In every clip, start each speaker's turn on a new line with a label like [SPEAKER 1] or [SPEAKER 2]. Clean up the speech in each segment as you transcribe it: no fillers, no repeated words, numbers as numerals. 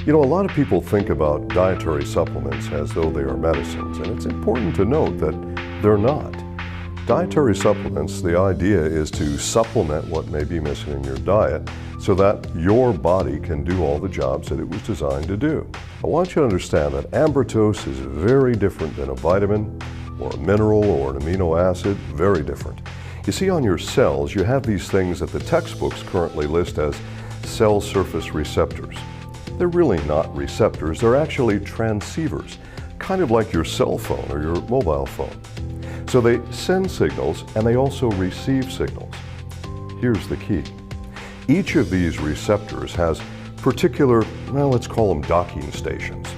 [SPEAKER 1] You know, a lot of people think about dietary supplements as though they are medicines, and it's important to note that they're not. Dietary supplements, the idea is to supplement what may be missing in your diet so that your body can do all the jobs that it was designed to do. I want you to understand that Ambrotose is very different than a vitamin or a mineral or an amino acid, very different. You see, on your cells, you have these things that the textbooks currently list as cell surface receptors. They're really not receptors, they're actually transceivers, kind of like your cell phone or your mobile phone. So they send signals and they also receive signals. Here's the key. Each of these receptors has particular, well, let's call them docking stations.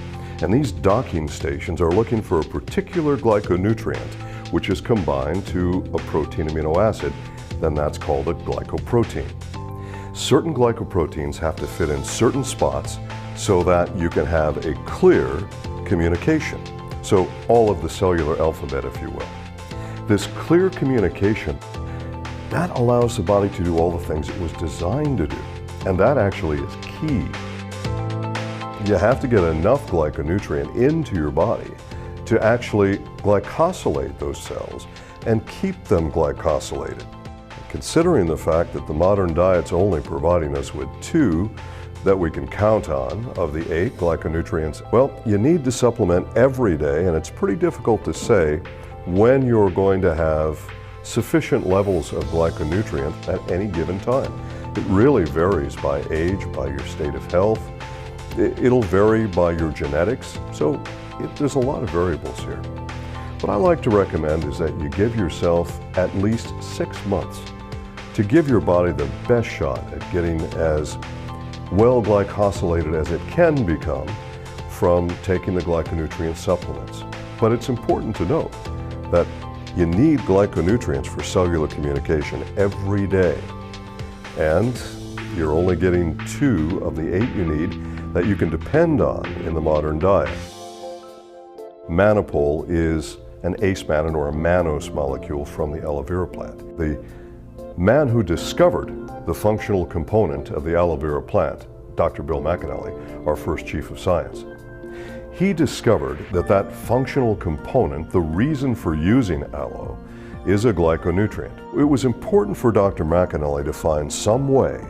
[SPEAKER 1] And these docking stations are looking for a particular glyconutrient, which is combined to a protein amino acid, then that's called a glycoprotein. Certain glycoproteins have to fit in certain spots so that you can have a clear communication. So all of the cellular alphabet, if you will. This clear communication, that allows the body to do all the things it was designed to do. And that actually is key. You have to get enough glyconutrient into your body to actually glycosylate those cells and keep them glycosylated. Considering the fact that the modern diet's only providing us with 2 that we can count on of the 8 glyconutrients, well, you need to supplement every day, and it's pretty difficult to say when you're going to have sufficient levels of glyconutrient at any given time. It really varies by age, by your state of health. It'll vary by your genetics, so there's a lot of variables here. What I like to recommend is that you give yourself at least 6 months to give your body the best shot at getting as well glycosylated as it can become from taking the glyconutrient supplements. But it's important to note that you need glyconutrients for cellular communication every day. And you're only getting 2 of the 8 you need that you can depend on in the modern diet. Manopole is an ace mannan or a mannose molecule from the aloe vera plant. The man who discovered the functional component of the aloe vera plant, Dr. Bill McAnally, our first chief of science, he discovered that that functional component, the reason for using aloe, is a glyconutrient. It was important for Dr. McAnally to find some way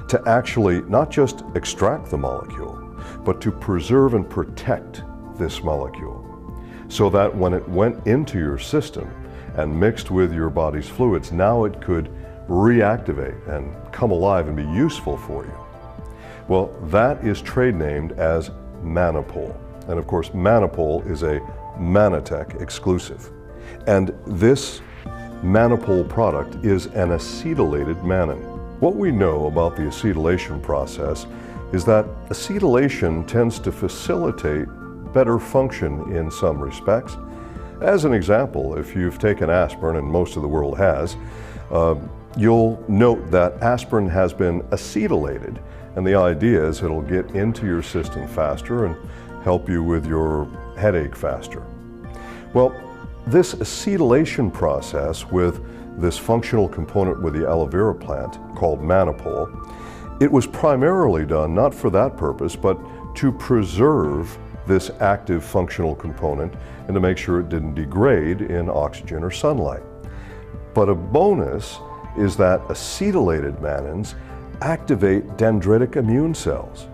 [SPEAKER 1] to actually not just extract the molecule, but to preserve and protect this molecule so that when it went into your system and mixed with your body's fluids, now it could reactivate and come alive and be useful for you. Well, that is trade named as Manopole. And of course, Manopole is a Mannatech exclusive. And this Manopole product is an acetylated mannan. What we know about the acetylation process is that acetylation tends to facilitate better function in some respects. As an example, if you've taken aspirin, and most of the world has, you'll note that aspirin has been acetylated, and the idea is it'll get into your system faster and help you with your headache faster. Well, this acetylation process with this functional component with the aloe vera plant called Manopole, it was primarily done not for that purpose, but to preserve this active functional component and to make sure it didn't degrade in oxygen or sunlight. But a bonus is that acetylated mannans activate dendritic immune cells.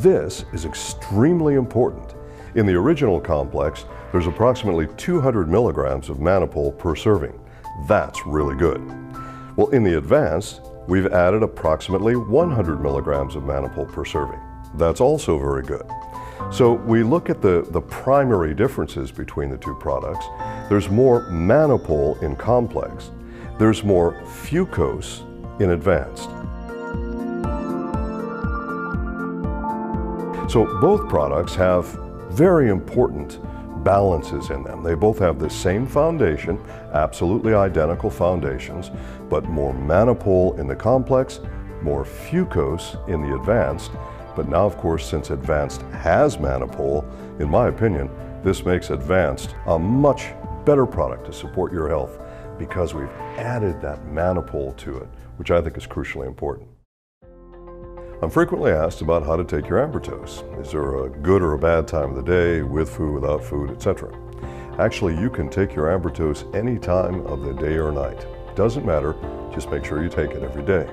[SPEAKER 1] This is extremely important. In the original complex, there's approximately 200 milligrams of Manopole per serving. That's really good. Well, in the advanced, we've added approximately 100 milligrams of Manopole per serving. That's also very good. So we look at the primary differences between the 2 products. There's more Manopole in complex. There's more fucose in advanced. So both products have very important balances in them. They both have the same foundation, absolutely identical foundations, but more Manopole in the complex, more fucose in the advanced. But now, of course, since advanced has Manopole, in my opinion, this makes advanced a much better product to support your health because we've added that Manopole to it, which I think is crucially important. I'm frequently asked about how to take your Ambrotose. Is there a good or a bad time of the day, with food, without food, etc.? Actually, you can take your Ambrotose any time of the day or night. Doesn't matter, just make sure you take it every day.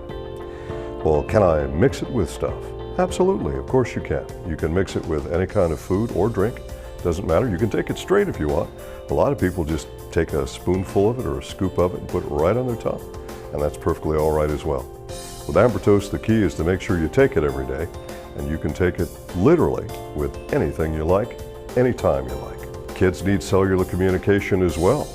[SPEAKER 1] Well, can I mix it with stuff? Absolutely, of course you can. You can mix it with any kind of food or drink. Doesn't matter, you can take it straight if you want. A lot of people just take a spoonful of it or a scoop of it and put it right on their tongue, and that's perfectly all right as well. With Ambrotose, the key is to make sure you take it every day, and you can take it literally with anything you like, anytime you like. Kids need cellular communication as well.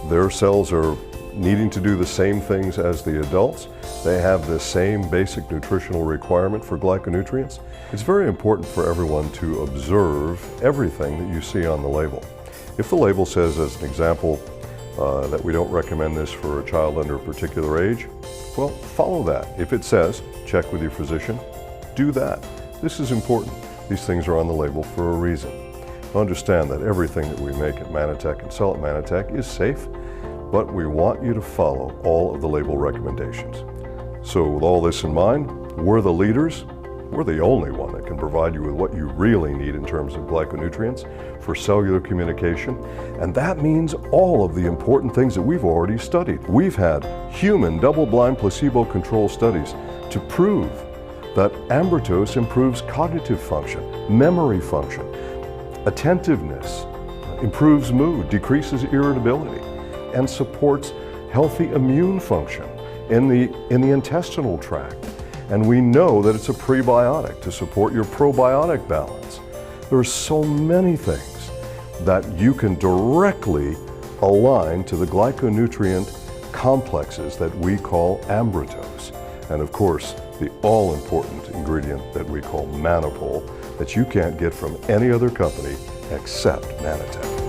[SPEAKER 1] Their cells are needing to do the same things as the adults. They have the same basic nutritional requirement for glyconutrients. It's very important for everyone to observe everything that you see on the label. If the label says, as an example, that we don't recommend this for a child under a particular age, well, follow that. If it says, check with your physician, do that. This is important. These things are on the label for a reason. Understand that everything that we make at Manatech and sell at Manatech is safe, but we want you to follow all of the label recommendations. So with all this in mind, we're the leaders. We're the only one that can provide you with what you really need in terms of glyconutrients for cellular communication. And that means all of the important things that we've already studied. We've had human double-blind placebo-controlled studies to prove that Ambrotose improves cognitive function, memory function, attentiveness, improves mood, decreases irritability, and supports healthy immune function in the intestinal tract. And we know that it's a prebiotic to support your probiotic balance. There are so many things that you can directly align to the glyconutrient complexes that we call Ambrotose. And of course, the all-important ingredient that we call Manipol that you can't get from any other company except Manatech.